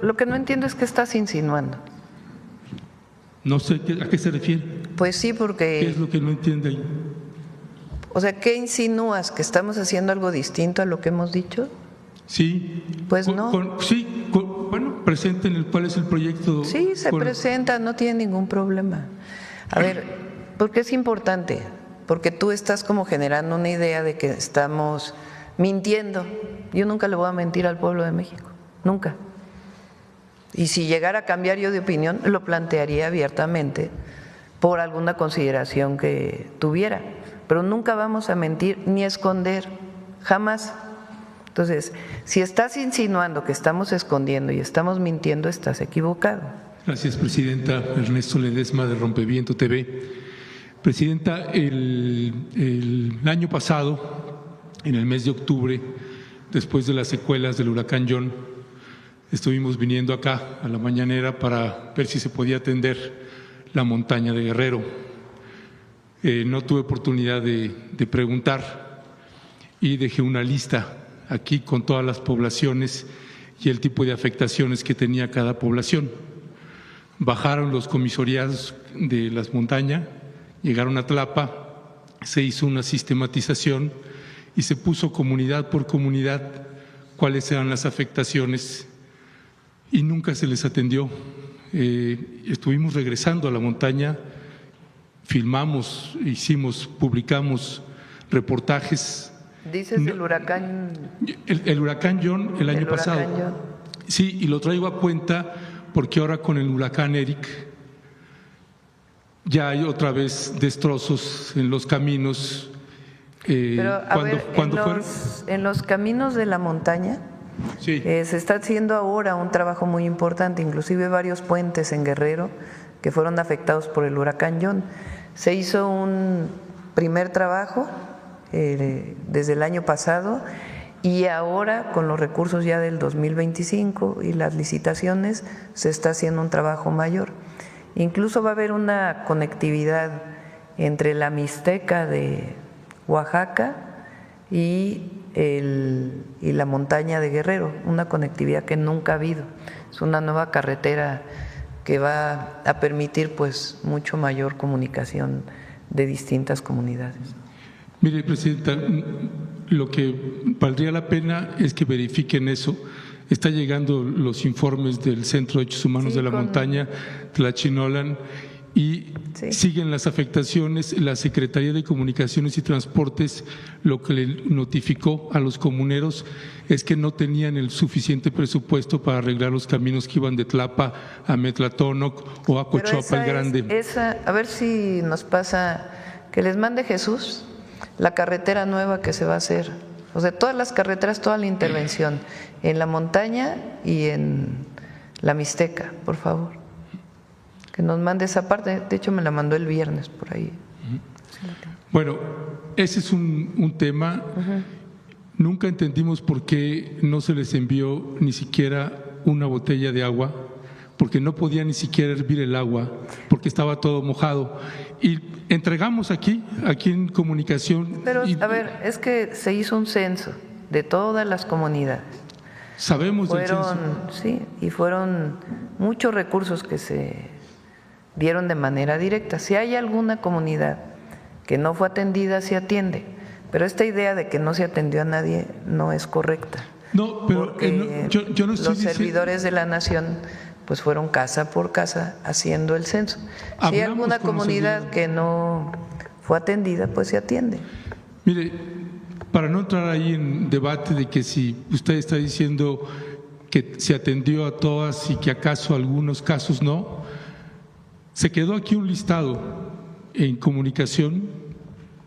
Lo que no entiendo es qué estás insinuando. No sé a qué se refiere. Pues sí, porque… ¿Qué es lo que no entiende ahí? O sea, ¿qué insinúas? ¿Que estamos haciendo algo distinto a lo que hemos dicho? Sí. Pues no. Bueno, presenten cuál es el proyecto. Sí, se presenta, no tiene ningún problema. A ver, ¿por qué es importante? Porque tú estás como generando una idea de que estamos mintiendo. Yo nunca le voy a mentir al pueblo de México, nunca. Y si llegara a cambiar yo de opinión, lo plantearía abiertamente por alguna consideración que tuviera. Pero nunca vamos a mentir ni esconder, jamás. Entonces, si estás insinuando que estamos escondiendo y estamos mintiendo, estás equivocado. Gracias, Presidenta. Ernesto Ledesma, de Rompeviento TV. Presidenta, el año pasado, en el mes de octubre, después de las secuelas del huracán John, estuvimos viniendo acá a la mañanera para ver si se podía atender la montaña de Guerrero. No tuve oportunidad de preguntar y dejé una lista aquí con todas las poblaciones y el tipo de afectaciones que tenía cada población. Bajaron los comisariados de las montañas, llegaron a Tlapa, se hizo una sistematización y se puso comunidad por comunidad cuáles eran las afectaciones y nunca se les atendió. Estuvimos regresando a la montaña, filmamos, publicamos reportajes. ¿Dices el huracán? El huracán John el año pasado. John. Sí, y lo traigo a cuenta porque ahora con el huracán Eric ya hay otra vez destrozos en los caminos. Pero en los caminos de la montaña sí. Se está haciendo ahora un trabajo muy importante, inclusive varios puentes en Guerrero que fueron afectados por el huracán John. Se hizo un primer trabajo desde el año pasado y ahora con los recursos ya del 2025 y las licitaciones se está haciendo un trabajo mayor. Incluso va a haber una conectividad entre la Mixteca de Oaxaca y la montaña de Guerrero, una conectividad que nunca ha habido. Es una nueva carretera que va a permitir pues mucho mayor comunicación de distintas comunidades. Mire, Presidenta, lo que valdría la pena es que verifiquen eso. Está llegando los informes del Centro de Derechos Humanos de la Montaña, Tlachinolan, y siguen las afectaciones. La Secretaría de Comunicaciones y Transportes lo que le notificó a los comuneros es que no tenían el suficiente presupuesto para arreglar los caminos que iban de Tlapa a Metlatónoc o a Cochuapa el Grande. A ver si nos pasa que les mande Jesús la carretera nueva que se va a hacer. O sea, todas las carreteras, toda la intervención en la montaña y en la Mixteca, por favor. Que nos mande esa parte, de hecho me la mandó el viernes por ahí. Bueno, ese es un tema. Nunca entendimos por qué no se les envió ni siquiera una botella de agua, porque no podía ni siquiera hervir el agua, porque estaba todo mojado. Y entregamos aquí en comunicación. Pero, a ver, es que se hizo un censo de todas las comunidades. Sabemos del censo. Sí, y fueron muchos recursos que se dieron de manera directa. Si hay alguna comunidad que no fue atendida, se atiende. Pero esta idea de que no se atendió a nadie no es correcta. No, pero yo no estoy los servidores de la nación pues fueron casa por casa haciendo el censo. Si hay alguna comunidad que no fue atendida, pues se atiende. Mire, para no entrar ahí en debate de que si usted está diciendo que se atendió a todas y que acaso algunos casos no, se quedó aquí un listado en comunicación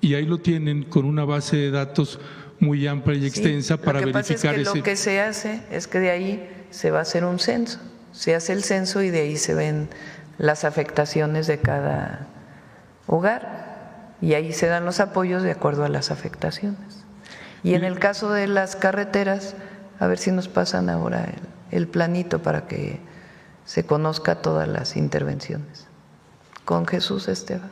y ahí lo tienen con una base de datos muy amplia y extensa para verificar ese. Lo que se hace es que de ahí se va a hacer un censo. Se hace el censo y de ahí se ven las afectaciones de cada hogar y ahí se dan los apoyos de acuerdo a las afectaciones. Y en el caso de las carreteras, a ver si nos pasan ahora el planito para que se conozca todas las intervenciones. Con Jesús, Esteban.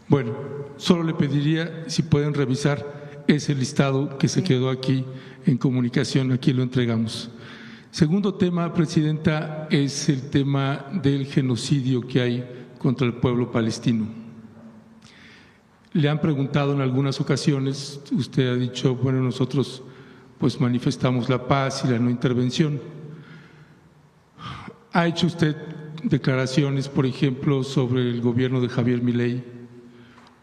Bueno, solo le pediría si pueden revisar ese listado que se quedó aquí en comunicación, aquí lo entregamos. Segundo tema, Presidenta, es el tema del genocidio que hay contra el pueblo palestino. Le han preguntado en algunas ocasiones, usted ha dicho, bueno, nosotros pues manifestamos la paz y la no intervención. ¿Ha hecho usted declaraciones, por ejemplo, sobre el gobierno de Javier Milei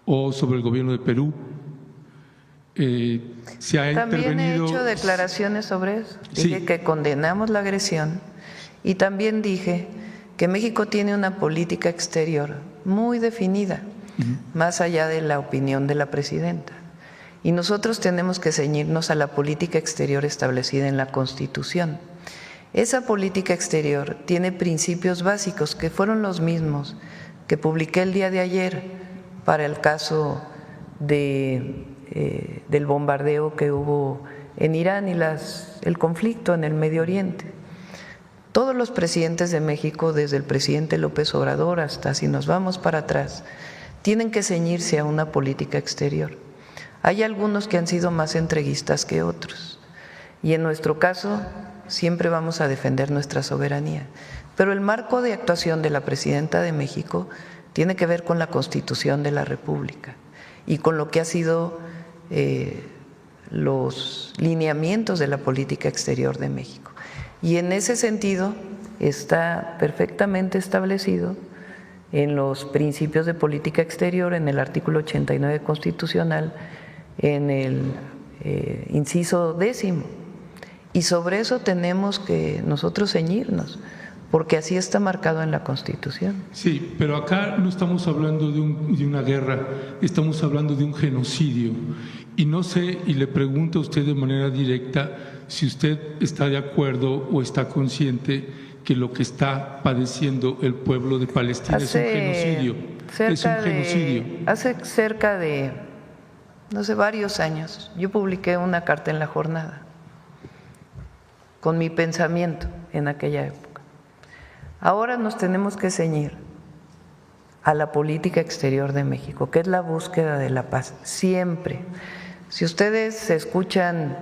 o sobre el gobierno de Perú? ¿Se ha También intervenido? he hecho declaraciones sobre eso. Dije que condenamos la agresión y también dije que México tiene una política exterior muy definida, más allá de la opinión de la presidenta. Y nosotros tenemos que ceñirnos a la política exterior establecida en la Constitución. Esa política exterior tiene principios básicos que fueron los mismos que publiqué el día de ayer para el caso del bombardeo que hubo en Irán y el conflicto en el Medio Oriente. Todos los presidentes de México, desde el presidente López Obrador hasta si nos vamos para atrás, tienen que ceñirse a una política exterior. Hay algunos que han sido más entreguistas que otros y en nuestro caso siempre vamos a defender nuestra soberanía. Pero el marco de actuación de la presidenta de México tiene que ver con la Constitución de la República y con lo que ha sido los lineamientos de la política exterior de México. Y en ese sentido está perfectamente establecido en los principios de política exterior, en el artículo 89 constitucional, en el inciso 10º. Y sobre eso tenemos que nosotros ceñirnos, porque así está marcado en la Constitución. Sí, pero acá no estamos hablando de una guerra, estamos hablando de un genocidio. Y no sé, y le pregunto a usted de manera directa si usted está de acuerdo o está consciente que lo que está padeciendo el pueblo de Palestina es un genocidio. Es un genocidio. Hace cerca de, no sé, varios años, yo publiqué una carta en La Jornada con mi pensamiento en aquella época. Ahora nos tenemos que ceñir a la política exterior de México, que es la búsqueda de la paz, siempre. Si ustedes escuchan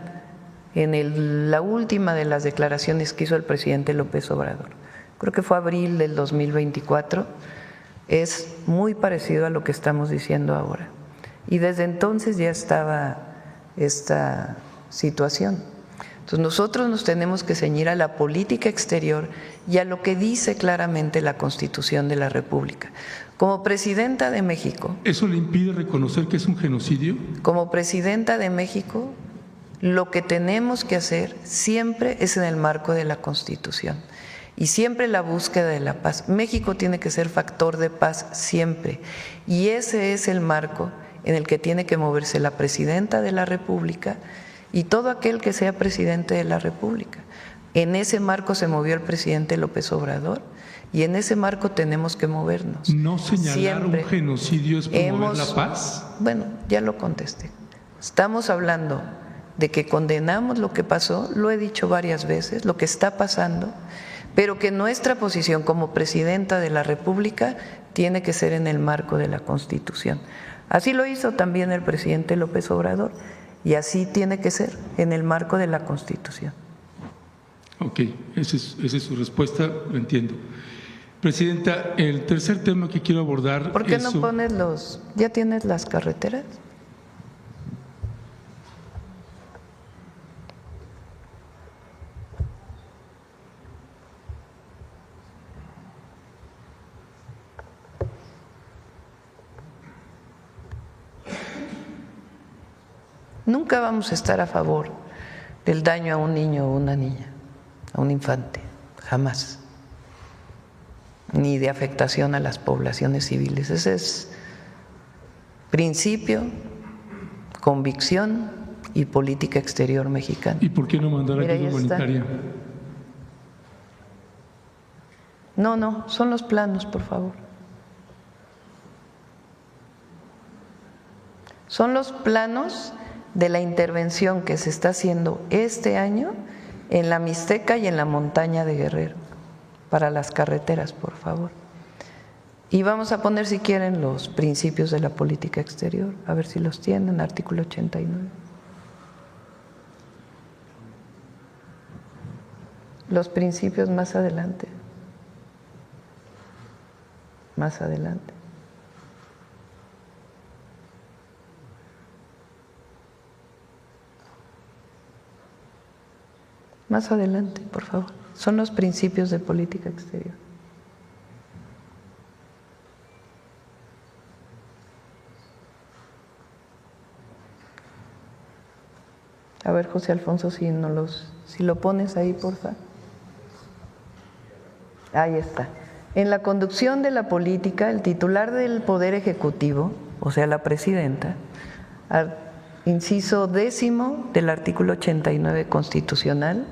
en la última de las declaraciones que hizo el presidente López Obrador, creo que fue abril del 2024, es muy parecido a lo que estamos diciendo ahora. Y desde entonces ya estaba esta situación. Entonces nosotros nos tenemos que ceñir a la política exterior y a lo que dice claramente la Constitución de la República. Como presidenta de México… ¿Eso le impide reconocer que es un genocidio? Como presidenta de México, lo que tenemos que hacer siempre es en el marco de la Constitución y siempre la búsqueda de la paz. México tiene que ser factor de paz siempre y ese es el marco en el que tiene que moverse la presidenta de la República y todo aquel que sea presidente de la República. En ese marco se movió el presidente López Obrador y en ese marco tenemos que movernos. ¿No señalar un genocidio es promover la paz? Bueno, ya lo contesté. Estamos hablando de que condenamos lo que pasó, lo he dicho varias veces, lo que está pasando, pero que nuestra posición como presidenta de la República tiene que ser en el marco de la Constitución. Así lo hizo también el presidente López Obrador y así tiene que ser en el marco de la Constitución. Ok, esa es su respuesta, lo entiendo. Presidenta, el tercer tema que quiero abordar… ¿Por qué no pones ya tienes las carreteras? Nunca vamos a estar a favor del daño a un niño o una niña, a un infante, jamás, ni de afectación a las poblaciones civiles. Ese es principio, convicción y política exterior mexicana. ¿Y por qué no mandar ayuda humanitaria? No, son los planos, por favor. Son los planos de la intervención que se está haciendo este año en la Mixteca y en la montaña de Guerrero, para las carreteras, por favor. Y vamos a poner, si quieren, los principios de la política exterior, a ver si los tienen, artículo 89. Los principios más adelante. Más adelante. Más adelante, por favor. Son los principios de política exterior. A ver, José Alfonso, si lo pones ahí, por favor. Ahí está. En la conducción de la política, el titular del Poder Ejecutivo, o sea, la presidenta, inciso 10 del artículo 89 constitucional,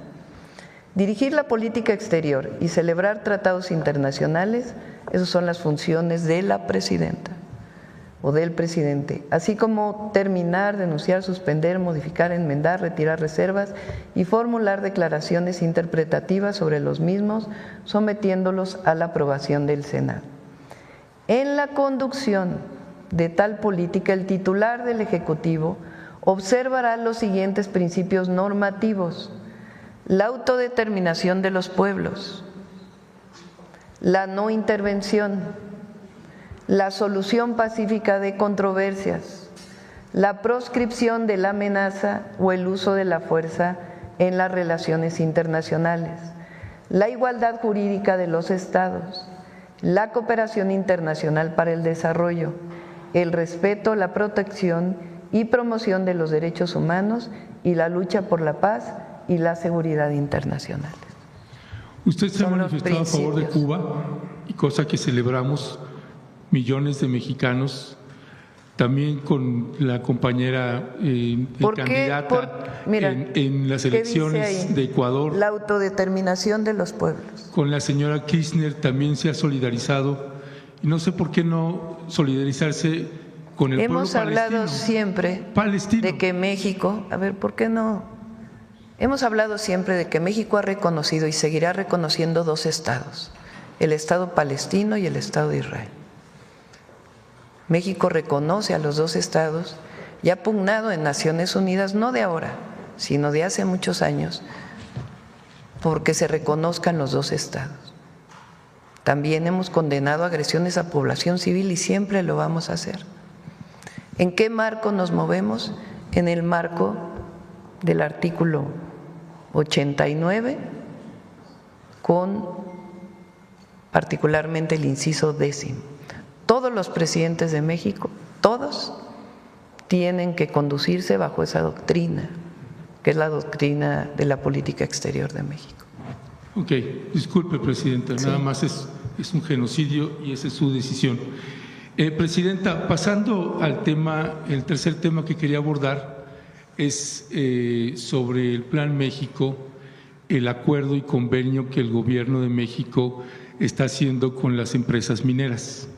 dirigir la política exterior y celebrar tratados internacionales, esas son las funciones de la presidenta o del presidente, así como terminar, denunciar, suspender, modificar, enmendar, retirar reservas y formular declaraciones interpretativas sobre los mismos, sometiéndolos a la aprobación del Senado. En la conducción de tal política, el titular del Ejecutivo observará los siguientes principios normativos: la autodeterminación de los pueblos, la no intervención, la solución pacífica de controversias, la proscripción de la amenaza o el uso de la fuerza en las relaciones internacionales, la igualdad jurídica de los Estados, la cooperación internacional para el desarrollo, el respeto, la protección y promoción de los derechos humanos y la lucha por la paz y la seguridad internacional. Usted se ha manifestado a favor de Cuba, y cosa que celebramos millones de mexicanos, también con la compañera candidata en las elecciones de Ecuador. La autodeterminación de los pueblos. Con la señora Kirchner también se ha solidarizado, y no sé por qué no solidarizarse con el pueblo palestino. Hemos hablado siempre de que México, a ver, ¿por qué no? Hemos hablado siempre de que México ha reconocido y seguirá reconociendo dos estados, el Estado palestino y el Estado de Israel. México reconoce a los dos estados y ha pugnado en Naciones Unidas, no de ahora, sino de hace muchos años, porque se reconozcan los dos estados. También hemos condenado agresiones a población civil y siempre lo vamos a hacer. ¿En qué marco nos movemos? En el marco del artículo 89, con particularmente el inciso 10. Todos los presidentes de México, todos, tienen que conducirse bajo esa doctrina, que es la doctrina de la política exterior de México. Ok, disculpe, Presidenta, sí. Nada más es un genocidio y esa es su decisión. Presidenta, pasando al tema, el tercer tema que quería abordar es sobre el Plan México, el acuerdo y convenio que el Gobierno de México está haciendo con las empresas mineras.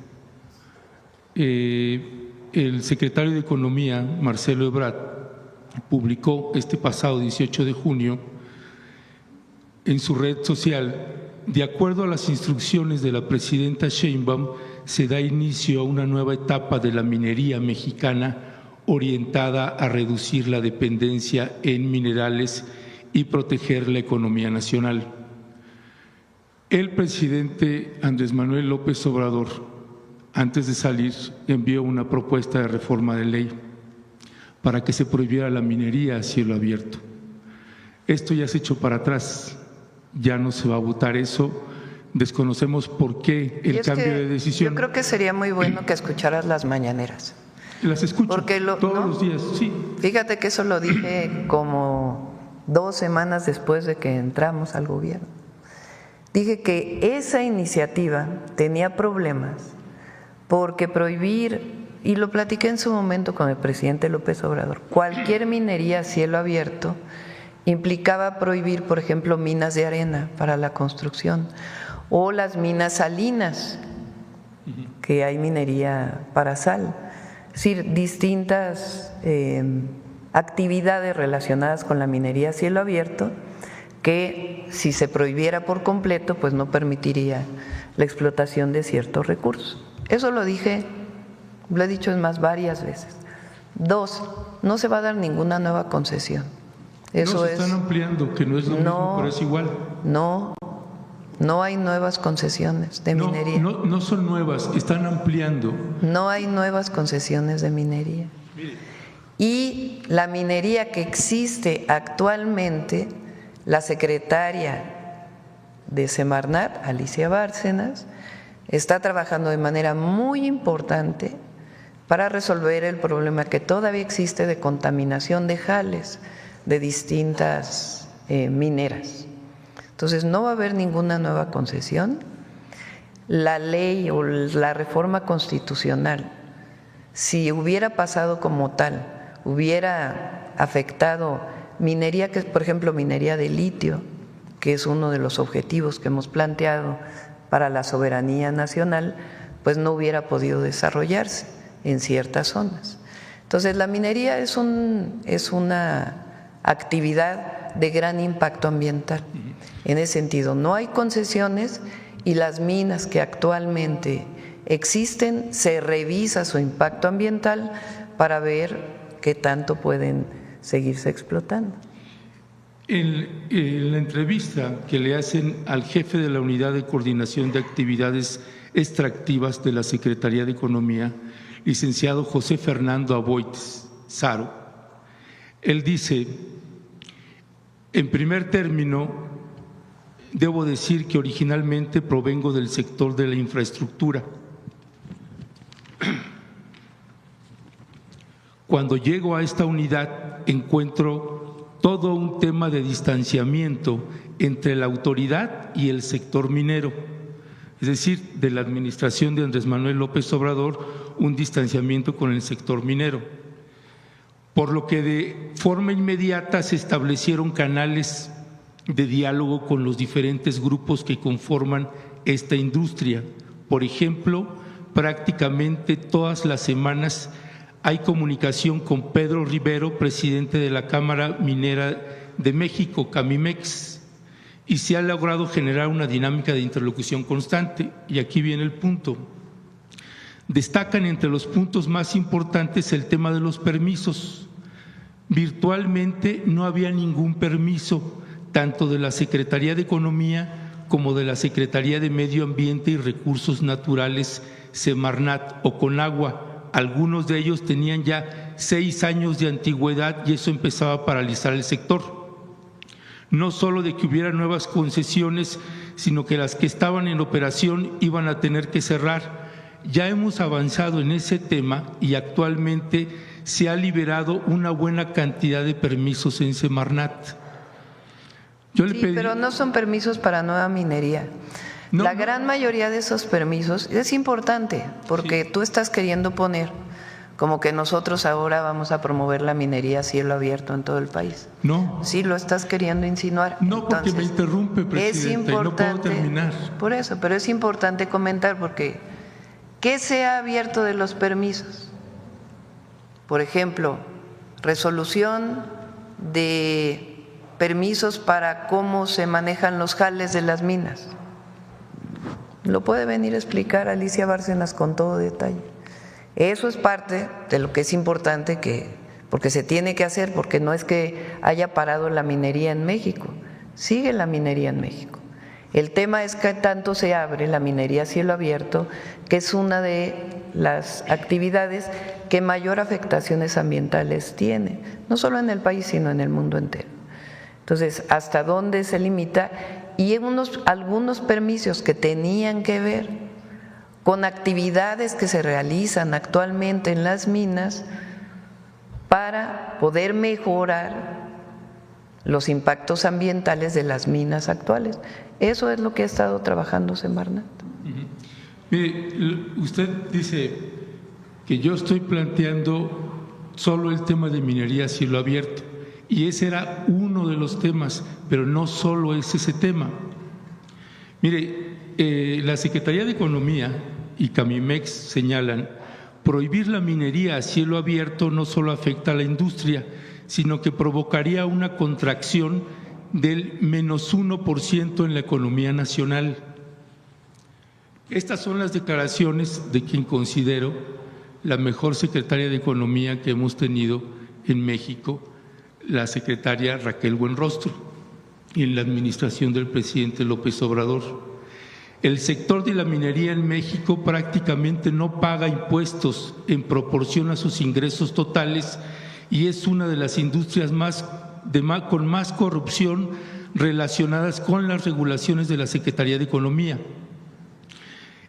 El secretario de Economía, Marcelo Ebrard, publicó este pasado 18 de junio en su red social: de acuerdo a las instrucciones de la presidenta Sheinbaum, se da inicio a una nueva etapa de la minería mexicana orientada a reducir la dependencia en minerales y proteger la economía nacional. El presidente Andrés Manuel López Obrador, antes de salir, envió una propuesta de reforma de ley para que se prohibiera la minería a cielo abierto. Esto ya se echó para atrás, ya no se va a votar eso. Desconocemos por qué el cambio de decisión. Yo creo que sería muy bueno que escucharas las mañaneras. Las escucho todos los días, sí. Fíjate que eso lo dije como 2 semanas después de que entramos al gobierno. Dije que esa iniciativa tenía problemas porque prohibir, y lo platiqué en su momento con el presidente López Obrador, cualquier minería a cielo abierto implicaba prohibir, por ejemplo, minas de arena para la construcción o las minas salinas, que hay minería para sal. Es decir, distintas actividades relacionadas con la minería a cielo abierto que, si se prohibiera por completo, pues no permitiría la explotación de ciertos recursos. Eso lo dije, lo he dicho más varias veces. 2, no se va a dar ninguna nueva concesión. Eso se están ampliando, que no es lo mismo, pero es igual. No hay nuevas concesiones de minería. No son nuevas, están ampliando. No hay nuevas concesiones de minería. Mire. Y la minería que existe actualmente, la secretaria de Semarnat, Alicia Bárcenas, está trabajando de manera muy importante para resolver el problema que todavía existe de contaminación de jales de distintas mineras. Entonces, no va a haber ninguna nueva concesión. La ley o la reforma constitucional, si hubiera pasado como tal, hubiera afectado minería, que es, por ejemplo, minería de litio, que es uno de los objetivos que hemos planteado para la soberanía nacional, pues no hubiera podido desarrollarse en ciertas zonas. Entonces, la minería es una actividad de gran impacto ambiental. En ese sentido, no hay concesiones y las minas que actualmente existen, se revisa su impacto ambiental para ver qué tanto pueden seguirse explotando. En la entrevista que le hacen al jefe de la Unidad de Coordinación de Actividades Extractivas de la Secretaría de Economía, licenciado José Fernando Aboites Saro, él dice: en primer término, debo decir que originalmente provengo del sector de la infraestructura. Cuando llego a esta unidad encuentro todo un tema de distanciamiento entre la autoridad y el sector minero, es decir, de la administración de Andrés Manuel López Obrador, un distanciamiento con el sector minero, por lo que de forma inmediata se establecieron canales de diálogo con los diferentes grupos que conforman esta industria. Por ejemplo, prácticamente todas las semanas hay comunicación con Pedro Rivero, presidente de la Cámara Minera de México, Camimex, y se ha logrado generar una dinámica de interlocución constante. Y aquí viene el punto. Destacan entre los puntos más importantes el tema de los permisos. Virtualmente no había ningún permiso, tanto de la Secretaría de Economía como de la Secretaría de Medio Ambiente y Recursos Naturales, Semarnat o Conagua. Algunos de ellos tenían ya 6 años de antigüedad y eso empezaba a paralizar el sector. No solo de que hubiera nuevas concesiones, sino que las que estaban en operación iban a tener que cerrar. Ya hemos avanzado en ese tema y actualmente se ha liberado una buena cantidad de permisos en Semarnat. Pero no son permisos para nueva minería. La gran mayoría de esos permisos es importante porque tú estás queriendo poner como que nosotros ahora vamos a promover la minería a cielo abierto en todo el país. No. Sí, lo estás queriendo insinuar. No, entonces, porque me interrumpe, presidenta, es importante, y no puedo terminar. Por eso, pero es importante comentar porque ¿qué se ha abierto de los permisos? Por ejemplo, resolución de permisos para cómo se manejan los jales de las minas. Lo puede venir a explicar Alicia Bárcenas con todo detalle. Eso es parte de lo que es importante, porque se tiene que hacer, porque no es que haya parado la minería en México, sigue la minería en México. El tema es que tanto se abre la minería a cielo abierto, que es una de las actividades que mayor afectaciones ambientales tiene, no solo en el país, sino en el mundo entero. Entonces, ¿hasta dónde se limita? Y algunos permisos que tenían que ver con actividades que se realizan actualmente en las minas para poder mejorar los impactos ambientales de las minas actuales. Eso es lo que ha estado trabajando Semarnat. Mire, usted dice que yo estoy planteando solo el tema de minería a cielo abierto. Y ese era uno de los temas, pero no solo es ese tema. Mire, la Secretaría de Economía y Camimex señalan: prohibir la minería a cielo abierto no solo afecta a la industria, sino que provocaría una contracción del -1% en la economía nacional. Estas son las declaraciones de quien considero la mejor secretaria de Economía que hemos tenido en México, la secretaria Raquel Buenrostro y en la administración del presidente López Obrador. El sector de la minería en México prácticamente no paga impuestos en proporción a sus ingresos totales y es una de las industrias con más corrupción relacionadas con las regulaciones de la Secretaría de Economía.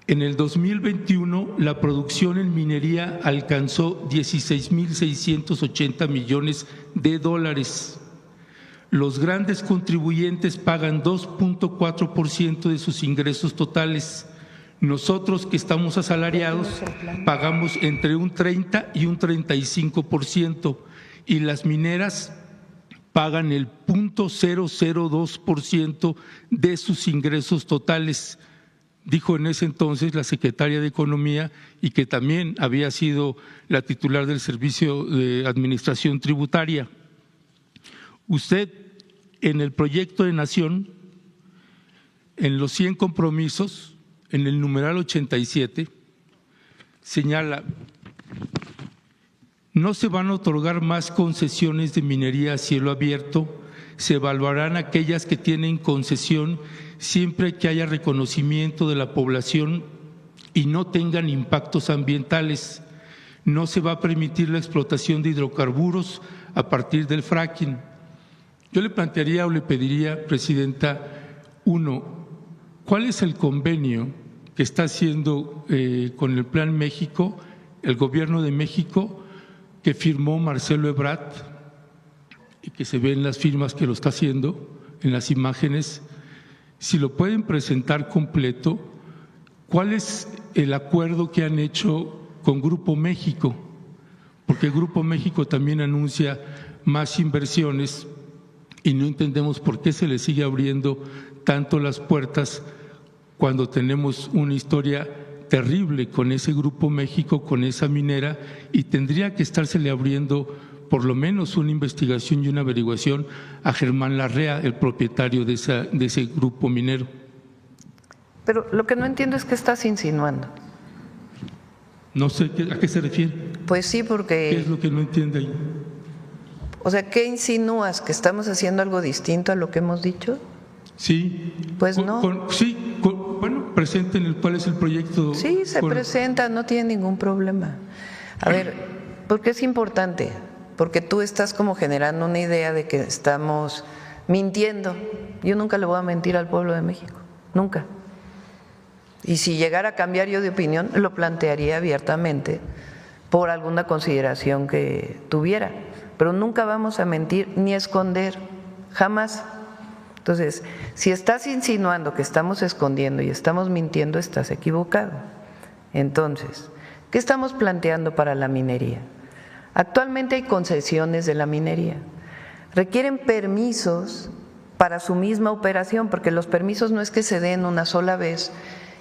En el 2021, la producción en minería alcanzó 16.680 millones de dólares. Los grandes contribuyentes pagan 2.4% de sus ingresos totales. Nosotros que estamos asalariados pagamos entre un 30 y un 35%, y las mineras pagan el 0.002% de sus ingresos totales, dijo en ese entonces la secretaria de Economía, y que también había sido la titular del Servicio de Administración Tributaria. Usted, en el proyecto de Nación, en los 100 compromisos, en el numeral 87, señala: no se van a otorgar más concesiones de minería a cielo abierto, se evaluarán aquellas que tienen concesión siempre que haya reconocimiento de la población y no tengan impactos ambientales. No se va a permitir la explotación de hidrocarburos a partir del fracking. Yo le plantearía o le pediría, Presidenta, ¿cuál es el convenio que está haciendo con el Plan México, el Gobierno de México, que firmó Marcelo Ebrard y que se ven las firmas que lo está haciendo en las imágenes? Si lo pueden presentar completo, ¿cuál es el acuerdo que han hecho con Grupo México? Porque Grupo México también anuncia más inversiones y no entendemos por qué se le sigue abriendo tanto las puertas cuando tenemos una historia terrible con ese Grupo México, con esa minera, y tendría que estársele abriendo por lo menos una investigación y una averiguación a Germán Larrea, el propietario de ese grupo minero. Pero lo que no entiendo es qué estás insinuando. No sé a qué se refiere. Pues sí, porque… ¿Qué es lo que no entiende ahí? O sea, ¿qué insinúas? ¿Que estamos haciendo algo distinto a lo que hemos dicho? Sí. Pues no. Bueno, presenten cuál es el proyecto. Sí, se presenta, no tiene ningún problema. A ver, ¿por qué es importante? Porque tú estás como generando una idea de que estamos mintiendo. Yo nunca le voy a mentir al pueblo de México, nunca. Y si llegara a cambiar yo de opinión, lo plantearía abiertamente por alguna consideración que tuviera. Pero nunca vamos a mentir ni esconder, jamás. Entonces, si estás insinuando que estamos escondiendo y estamos mintiendo, estás equivocado. Entonces, ¿qué estamos planteando para la minería? Actualmente hay concesiones de la minería. Requieren permisos para su misma operación, porque los permisos no es que se den una sola vez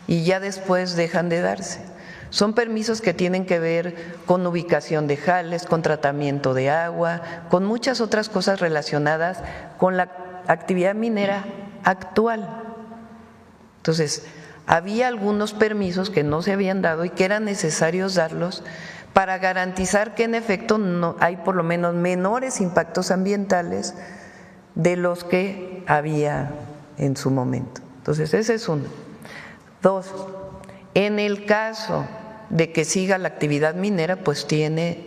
y ya después dejan de darse. Son permisos que tienen que ver con ubicación de jales, con tratamiento de agua, con muchas otras cosas relacionadas con la actividad minera actual. Entonces, había algunos permisos que no se habían dado y que eran necesarios darlos para garantizar que en efecto no hay por lo menos menores impactos ambientales de los que había en su momento. Entonces, ese es uno. Dos, en el caso de que siga la actividad minera, pues tiene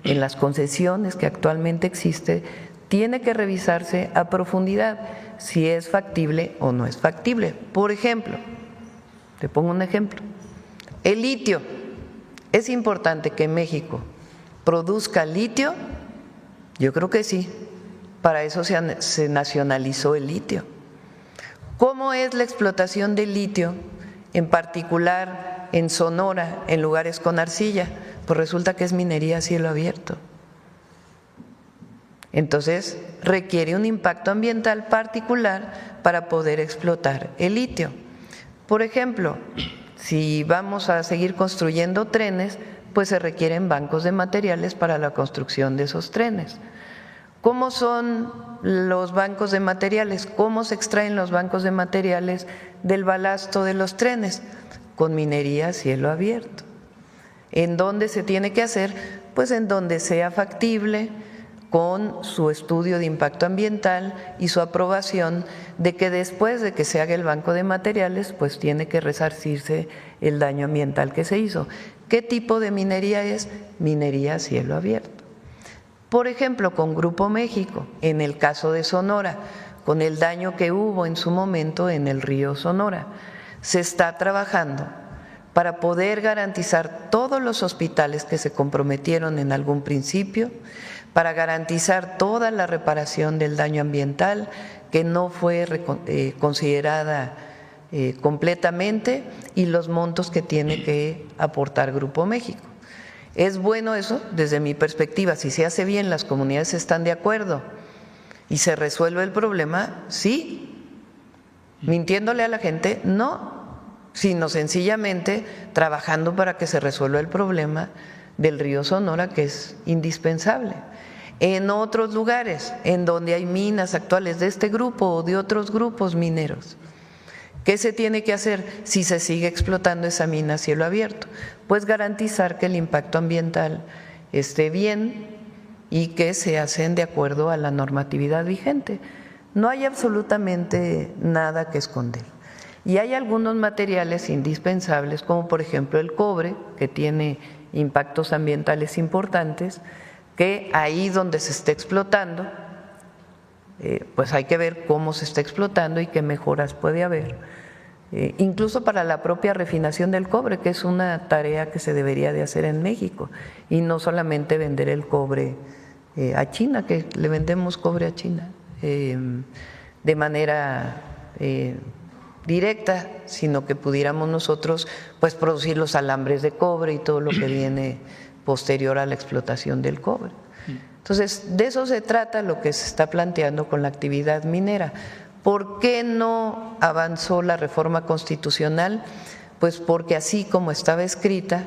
en las concesiones que actualmente existe, tiene que revisarse a profundidad si es factible o no es factible. Por ejemplo, te pongo un ejemplo, el litio. ¿Es importante que México produzca litio? Yo creo que sí, para eso se nacionalizó el litio. ¿Cómo es la explotación del litio, en particular en Sonora, en lugares con arcilla? Pues resulta que es minería a cielo abierto. Entonces, requiere un impacto ambiental particular para poder explotar el litio. Por ejemplo, si vamos a seguir construyendo trenes, pues se requieren bancos de materiales para la construcción de esos trenes. ¿Cómo son los bancos de materiales? ¿Cómo se extraen los bancos de materiales del balasto de los trenes? Con minería a cielo abierto. ¿En dónde se tiene que hacer? Pues en donde sea factible, con su estudio de impacto ambiental y su aprobación de que después de que se haga el banco de materiales, pues tiene que resarcirse el daño ambiental que se hizo. ¿Qué tipo de minería es? Minería a cielo abierto. Por ejemplo, con Grupo México, en el caso de Sonora, con el daño que hubo en su momento en el río Sonora, se está trabajando para poder garantizar todos los hospitales que se comprometieron en algún principio, para garantizar toda la reparación del daño ambiental que no fue considerada completamente y los montos que tiene que aportar Grupo México. ¿Es bueno eso? Desde mi perspectiva, si se hace bien, las comunidades están de acuerdo y se resuelve el problema, sí. ¿Mintiéndole a la gente? No, sino sencillamente trabajando para que se resuelva el problema del río Sonora, que es indispensable. En otros lugares, en donde hay minas actuales de este grupo o de otros grupos mineros, ¿qué se tiene que hacer si se sigue explotando esa mina a cielo abierto? Pues garantizar que el impacto ambiental esté bien y que se hacen de acuerdo a la normatividad vigente. No hay absolutamente nada que esconder. Y hay algunos materiales indispensables, como por ejemplo el cobre, que tiene impactos ambientales importantes, que ahí donde se esté explotando, pues hay que ver cómo se está explotando y qué mejoras puede haber, incluso para la propia refinación del cobre, que es una tarea que se debería de hacer en México, y no solamente vender el cobre a China, que le vendemos cobre a China de manera directa, sino que pudiéramos nosotros pues producir los alambres de cobre y todo lo que viene posterior a la explotación del cobre. Entonces, de eso se trata lo que se está planteando con la actividad minera. ¿Por qué no avanzó la reforma constitucional? Pues porque así como estaba escrita,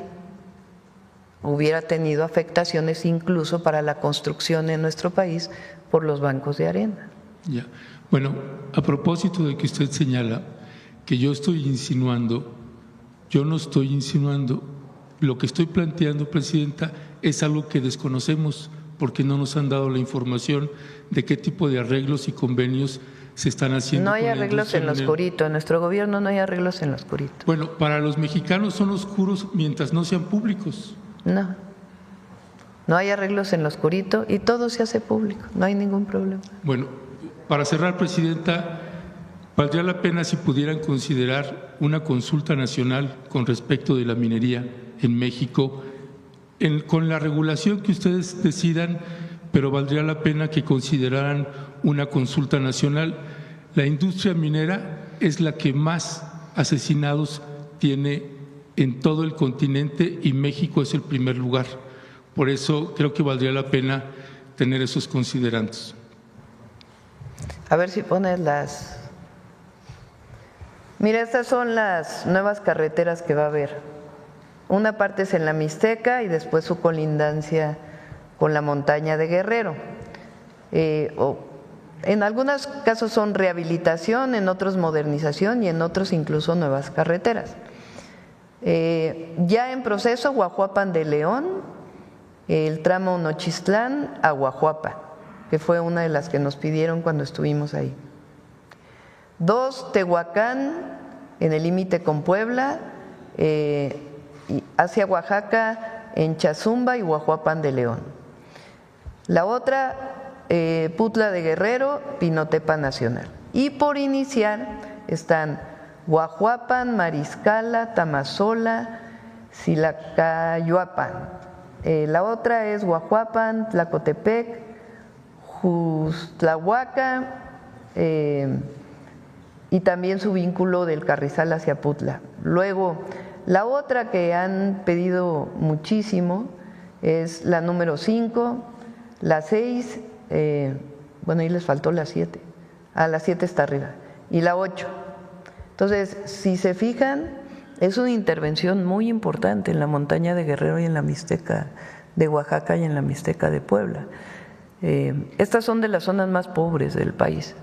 hubiera tenido afectaciones incluso para la construcción en nuestro país por los bancos de arena. Ya. Bueno, a propósito de que usted señala que yo estoy insinuando, yo no estoy insinuando. Lo que estoy planteando, Presidenta, es algo que desconocemos porque no nos han dado la información de qué tipo de arreglos y convenios se están haciendo. No hay arreglos en lo oscurito, en nuestro gobierno no hay arreglos en lo oscurito. Bueno, para los mexicanos son oscuros mientras no sean públicos. No, no hay arreglos en lo oscurito y todo se hace público, no hay ningún problema. Bueno, para cerrar, Presidenta, valdría la pena si pudieran considerar una consulta nacional con respecto de la minería en México, con la regulación que ustedes decidan, pero valdría la pena que consideraran una consulta nacional. La industria minera es la que más asesinados tiene en todo el continente y México es el primer lugar. Por eso creo que valdría la pena tener esos considerandos. A ver si pones las… Mira, estas son las nuevas carreteras que va a haber. Una parte es en la Mixteca y después su colindancia con la montaña de Guerrero. En algunos casos son rehabilitación, en otros modernización y en otros incluso nuevas carreteras. Ya en proceso, Guajuapan de León, el tramo Nochistlán a Guajuapa, que fue una de las que nos pidieron cuando estuvimos ahí. 2, Tehuacán, en el límite con Puebla, hacia Oaxaca, en Chazumba y Guajuapan de León. La otra, Putla de Guerrero, Pinotepa Nacional. Y por iniciar están Guajuapan, Mariscala, Tamazola, Silacayuapan. La otra es Guajuapan, Tlacotepec, Justlahuaca, y también su vínculo del Carrizal hacia Putla. Luego, la otra que han pedido muchísimo es la número 5, la 6, bueno, ahí les faltó la 7, la 7 está arriba, y la 8. Entonces, si se fijan, es una intervención muy importante en la montaña de Guerrero y en la Mixteca de Oaxaca y en la Mixteca de Puebla. Estas son de las zonas más pobres del país.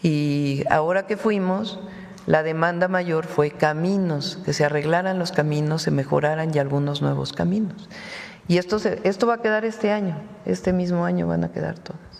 Y ahora que fuimos, la demanda mayor fue caminos, que se arreglaran los caminos, se mejoraran y algunos nuevos caminos. Y esto va a quedar este año, este mismo año van a quedar todos.